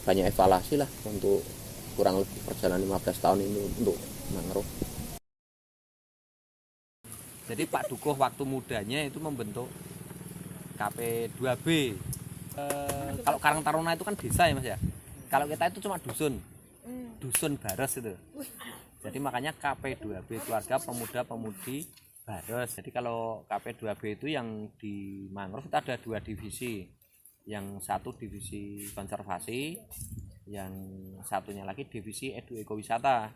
banyak evaluasi lah untuk kurang lebih perjalanan 15 tahun ini untuk mangrove. Jadi Pak Dukuh waktu mudanya itu membentuk KP2B. Kalau Karang Taruna itu kan desa ya Mas ya. Kalau kita itu cuma dusun Bares itu. Jadi makanya KP2B, Keluarga Pemuda Pemudi Bares. Jadi kalau KP2B itu yang di mangrove itu ada 2 divisi. Yang satu divisi konservasi, yang satunya lagi divisi edu ekowisata.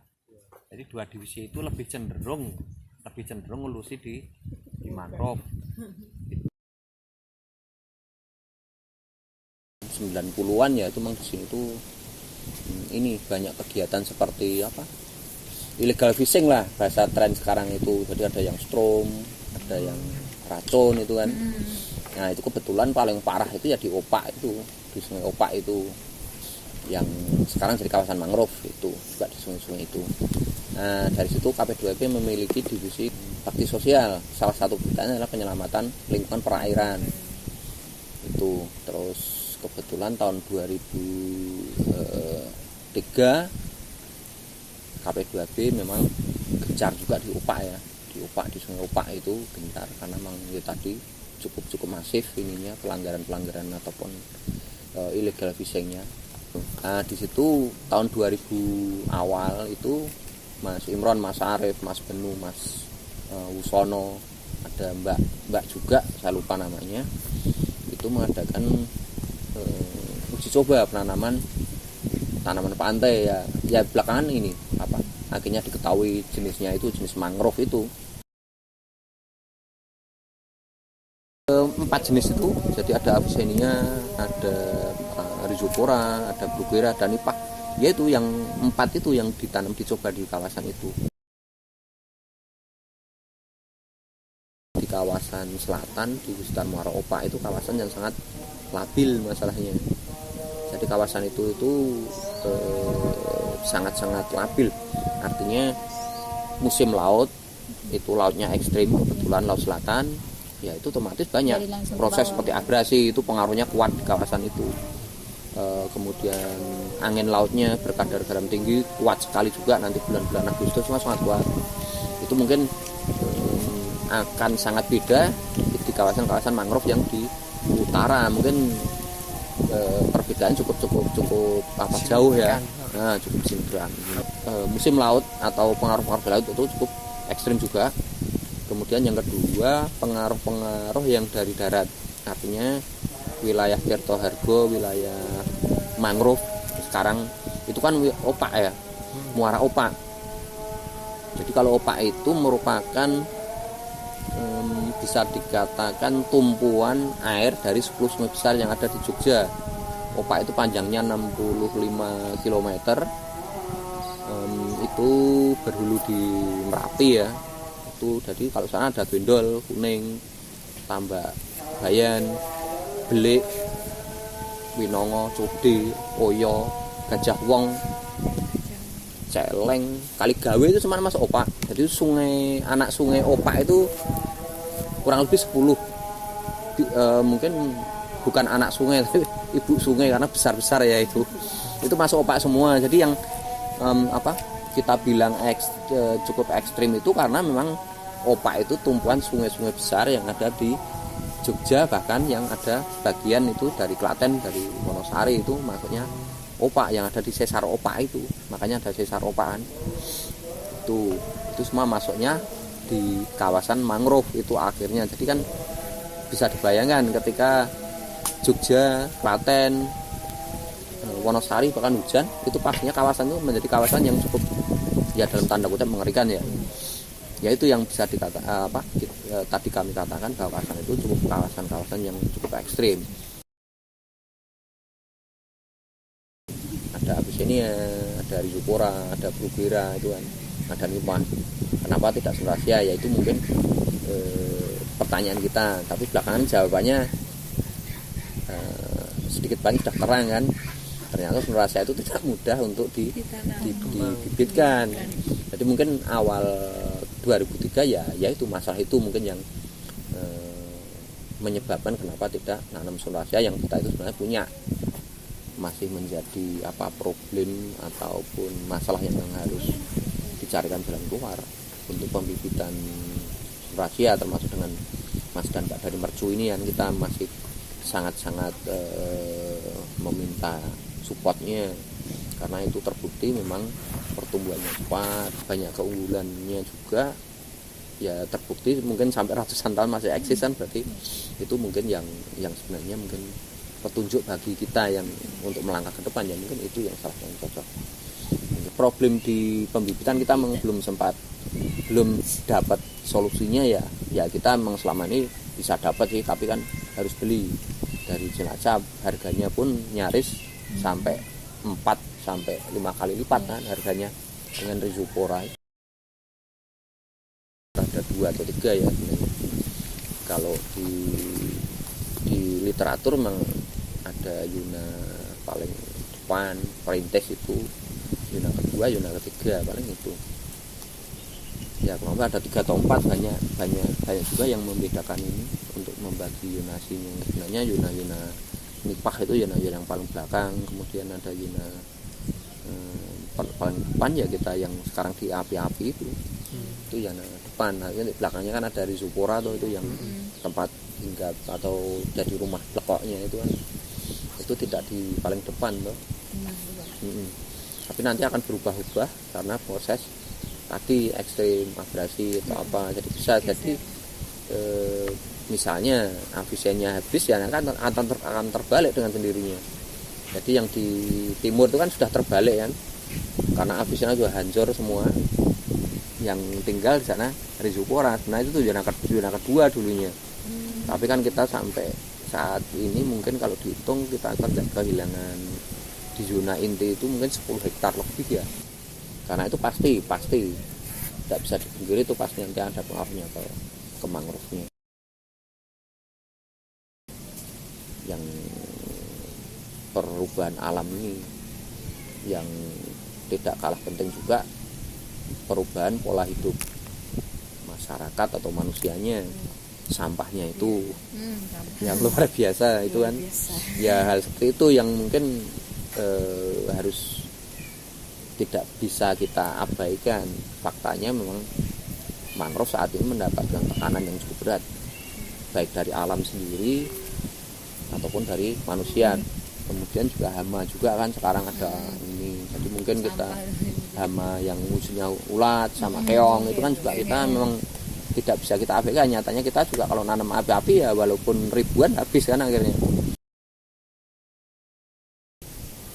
Jadi 2 divisi itu lebih cenderung ngelusi di mangrove. 90-an ya itu memang di sini tuh ini banyak kegiatan seperti apa? Illegal fishing lah bahasa tren sekarang itu. Jadi ada yang strom, ada yang racun itu kan. Nah itu kebetulan paling parah itu ya di Opak itu, di Sungai Opak itu, yang sekarang jadi kawasan mangrove itu juga di sungai-sungai itu. Nah dari situ KP2B memiliki divisi bakti sosial. Salah satu bidangnya adalah penyelamatan lingkungan perairan itu. Terus kebetulan tahun 2003 KP2B memang gencar juga di Opak ya, di Opak, di Sungai Opak itu gencar karena memang ya tadi cukup masif ininya pelanggaran ataupun illegal fishingnya. Nah di situ tahun 2000 awal itu Mas Imron, Mas Arif, Mas Benu, Mas Wusono, ada Mbak juga saya lupa namanya, itu mengadakan uji coba tanaman pantai ya belakangan ini apa akhirnya diketahui jenisnya itu jenis mangrove itu. 4 jenis itu, jadi ada Avicennia, ada Rhizopora, ada Bruguera, dan Nipah. Yaitu yang 4 itu yang ditanam dicoba di kawasan itu. Di kawasan selatan di sekitar Muara Opak itu kawasan yang sangat labil masalahnya. Jadi kawasan itu sangat-sangat labil. Artinya musim laut itu lautnya ekstrim, kebetulan laut selatan. Ya itu otomatis banyak proses seperti abrasi itu pengaruhnya kuat di kawasan itu. Kemudian angin lautnya berkadar garam tinggi kuat sekali juga nanti bulan-bulan Agustus sangat kuat. Itu mungkin akan sangat beda di kawasan-kawasan mangrove yang di utara. Mungkin perbedaan cukup jauh ya. Nah, cukup sinkron. Musim laut atau pengaruh laut itu cukup ekstrim juga. Kemudian yang kedua pengaruh yang dari darat, artinya wilayah Tirtohargo, wilayah mangrove sekarang itu kan Opak ya, Muara Opak. Jadi kalau Opak itu merupakan bisa dikatakan tumpuan air dari 10 sungai besar yang ada di Jogja. Opak itu panjangnya 65 km, itu berhulu di Merapi ya. Itu jadi kalau sana ada Gendol, Kuning, Tambak Bayan, Belik, Winongo, Cudi, Oyo, Gajah Wong, Celeng, Kaligawe itu cuma masuk Opak. Jadi anak sungai Opak itu kurang lebih 10. Mungkin bukan anak sungai tapi ibu sungai karena besar-besar ya itu masuk Opak semua. Jadi yang kita bilang cukup ekstrim itu karena memang Opak itu tumpuan sungai-sungai besar yang ada di Jogja, bahkan yang ada bagian itu dari Klaten, dari Wonosari itu maksudnya Opak yang ada di sesar Opak itu, makanya ada sesar Opakan. Itu semua masuknya di kawasan mangrove itu akhirnya. Jadi kan bisa dibayangkan ketika Jogja, Klaten, Wonosari bahkan hujan, itu pastinya kawasan itu menjadi kawasan yang cukup ya dalam tanda kutip mengerikan ya. Ya itu yang bisa tadi kami katakan bahwa kawasan itu cukup kawasan yang cukup ekstrim. Ada Avicennia, ada Rhizopora, ada Bruguera itu kan, ada Nipah. Kenapa tidak Sunrasya? Ya itu mungkin pertanyaan kita, tapi belakangan jawabannya sedikit banyak sudah terang kan. Ternyata Sunrasya itu tidak mudah untuk dibibitkan. Jadi mungkin awal 2003 ya itu masalah itu mungkin yang menyebabkan kenapa tidak nanam Sunrasya yang kita itu sebenarnya punya. masih menjadi problem ataupun masalah yang harus dicarikan jalan keluar untuk pembibitan rahasia, termasuk dengan Mas dan Mbak dari Mercu ini yang kita masih sangat-sangat meminta supportnya, karena itu terbukti memang pertumbuhannya cepat, banyak keunggulannya juga ya, terbukti mungkin sampai ratusan tahun masih eksis kan, berarti itu mungkin yang sebenarnya mungkin petunjuk bagi kita yang untuk melangkah ke depan, ya mungkin itu yang salah yang cocok. Problem di pembibitan kita memang belum dapat solusinya, ya kita memang selama ini bisa dapat sih, tapi kan harus beli dari Cilacap, harganya pun nyaris sampai 4 sampai 5 kali lipat kan harganya dengan Rhizopora. Ada 2 atau 3 ya sebenarnya. Kalau di literatur memang ada Yuna paling depan, perintis itu Yuna kedua, Yuna ketiga, paling itu. Ya kenapa ada 3 atau 4, banyak juga yang membedakan ini untuk membagi Yunasinya. Sebenarnya Yuna Nipah itu Yuna yang paling belakang, kemudian ada Yuna paling depan ya kita yang sekarang di api-api itu Yuna depan. Nah, di belakangnya kan ada Rhizopora tuh, itu yang tempat hinggap atau jadi rumah lekoknya itu kan, itu tidak di paling depan tuh. Tapi nanti akan berubah-ubah karena proses tadi ekstrim abrasi atau apa, jadi bisa jadi misalnya afisiennya habis ya akan terbalik dengan sendirinya. Jadi yang di timur itu kan sudah terbalik kan, karena afisiennya juga hancur semua, yang tinggal di sana Rhizopora. Nah itu tujuan kedua dulunya. Tapi kan kita sampai saat ini mungkin kalau dihitung kita akan kehilangan di zona inti itu mungkin 10 hektar lebih ya, karena itu pasti tidak bisa dipungkiri, itu pasti nanti ada pengaruhnya ke mangrove-nya. Yang perubahan alam ini yang tidak kalah penting juga perubahan pola hidup masyarakat atau manusianya. Sampahnya itu yang luar biasa itu kan, ya hal seperti itu yang mungkin harus tidak bisa kita abaikan. Faktanya memang mangrove saat ini mendapatkan tekanan yang cukup berat, baik dari alam sendiri ataupun dari manusia. Kemudian juga hama juga kan sekarang ada ini, jadi mungkin kita hama yang wujudnya ulat sama keong itu kan juga kita memang tidak bisa kita abaikan. Nyatanya kita juga kalau nanam api-api ya walaupun ribuan habis kan akhirnya.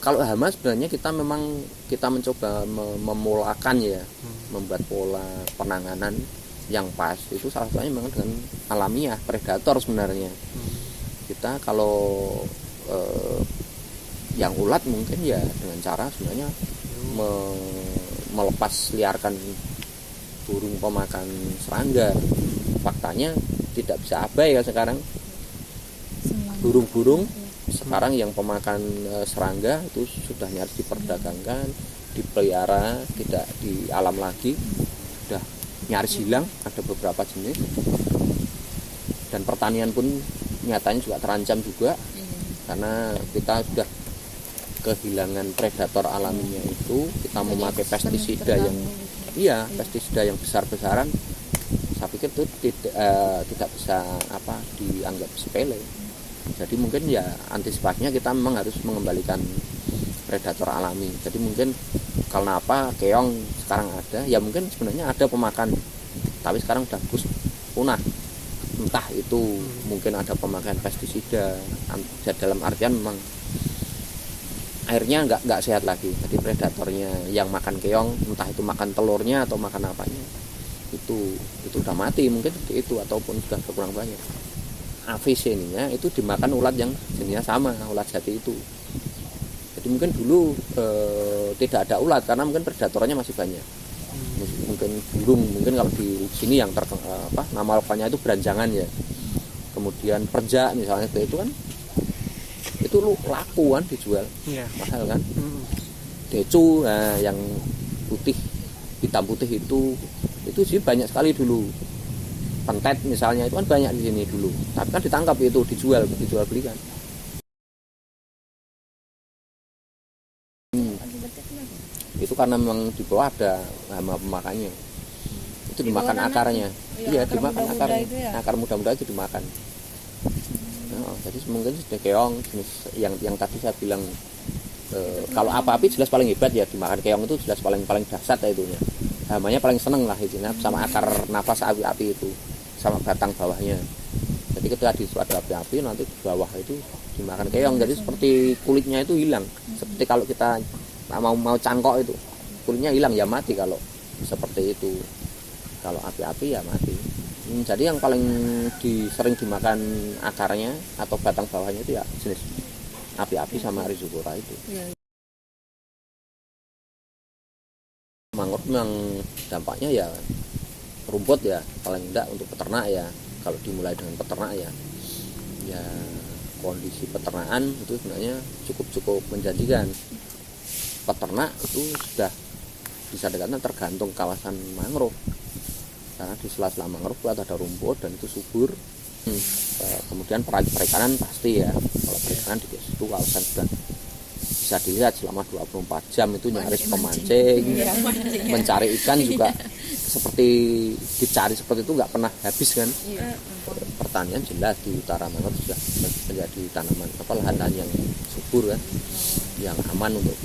Kalau hama sebenarnya kita mencoba memulakan ya, membuat pola penanganan yang pas. Itu salah satunya memang dengan alamiah, predator sebenarnya. Kita kalau yang ulat mungkin ya dengan cara sebenarnya melepas liarkan burung pemakan serangga. Faktanya tidak bisa abai ya sekarang. Burung-burung sekarang yang pemakan serangga itu sudah nyaris diperdagangkan, dipelihara, tidak di alam lagi, sudah nyaris hilang, ada beberapa jenis. Dan pertanian pun nyatanya juga terancam juga, karena kita sudah kehilangan predator alaminya itu. Kita memakai pestisida yang besar-besaran. Saya pikir itu tidak bisa dianggap sepele. Jadi mungkin ya antisipasinya kita memang harus mengembalikan predator alami. Jadi mungkin karena keong sekarang ada, ya mungkin sebenarnya ada pemakan, tapi sekarang sudah punah. Entah itu mungkin ada pemakaian pestisida, dalam artian memang airnya nggak sehat lagi. Jadi predatornya yang makan keong, entah itu makan telurnya atau makan apanya, itu udah mati mungkin seperti itu, ataupun sudah berkurang banyak. Avicennia itu dimakan ulat yang jenisnya sama, ulat jati itu. Jadi mungkin dulu tidak ada ulat karena mungkin predatornya masih banyak. Mungkin burung, mungkin kalau di sini yang nama lokalnya itu beranjangan ya. Kemudian perja misalnya itu kan, itu laku kan, dijual mahal kan. Decu, yang putih, hitam putih itu sih banyak sekali dulu. Pentet misalnya itu kan banyak di sini dulu, tapi kan ditangkap itu dijual belikan. Itu karena memang di bawah ada hama pemakannya. Itu dimakan akarnya. Iya, dimakan akarnya. Ya? Akar muda-muda itu dimakan. Nah, jadi mungkin sudah keong jenis yang tadi saya bilang kalau api jelas paling hebat ya dimakan keong itu jelas paling dahsyat ya itunya. Hamanya paling seneng lah itu sama akar napas api itu sama batang bawahnya. Jadi ketika di situ ada api nanti di bawah itu dimakan keong. Jadi seperti kulitnya itu hilang. Seperti kalau kita mau cangkok itu kulitnya hilang ya mati kalau seperti itu. Kalau api-api ya mati. Jadi yang paling sering dimakan akarnya atau batang bawahnya itu ya jenis api-api sama Rhizopora itu. Mangrove memang dampaknya ya rumput ya paling enggak untuk peternak ya. Kalau dimulai dengan peternak ya kondisi peternakan itu sebenarnya cukup menjanjikan. Peternak itu sudah bisa dikatakan tergantung kawasan mangrove. Karena di sela-sela mangrove ada rumput dan itu subur. Kemudian perikanan pasti ya. Kalau perikanan di situ kawasan sudah bisa dilihat selama 24 jam itu nyaris pemancing. Mencari ikan juga seperti dicari seperti itu nggak pernah habis kan. Pertanian jelas di utara mangrove sudah menjadi tanaman lahan-lahan yang subur kan, yang aman untuk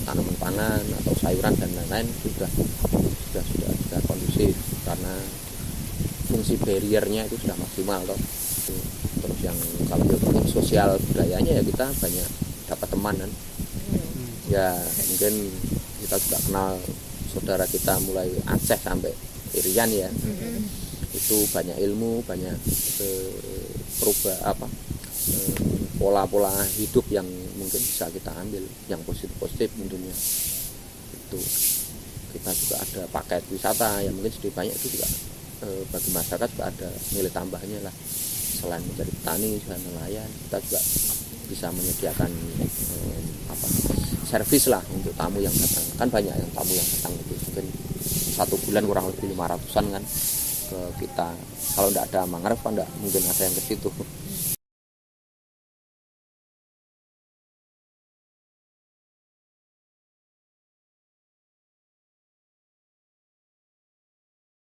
tanaman pangan atau sayuran dan lain-lain sudah kondusif karena fungsi barriernya itu sudah maksimal toh. Terus yang kalau sosial budayanya ya kita banyak dapat teman kan. Ya mungkin kita juga kenal saudara kita mulai Aceh sampai Irian ya. Itu banyak ilmu, banyak pola-pola hidup yang mungkin bisa kita ambil yang positif tentunya. Itu kita juga ada paket wisata yang mungkin sedikit banyak itu juga bagi masyarakat juga ada nilai tambahnya lah. Selain menjadi petani, selain nelayan, kita juga bisa menyediakan servis lah untuk tamu yang datang. Kan banyak yang tamu yang datang itu mungkin 1 bulan kurang lebih 500-an kan ke kita. Kalau tidak ada mangrove kan tidak mungkin ada yang ke situ.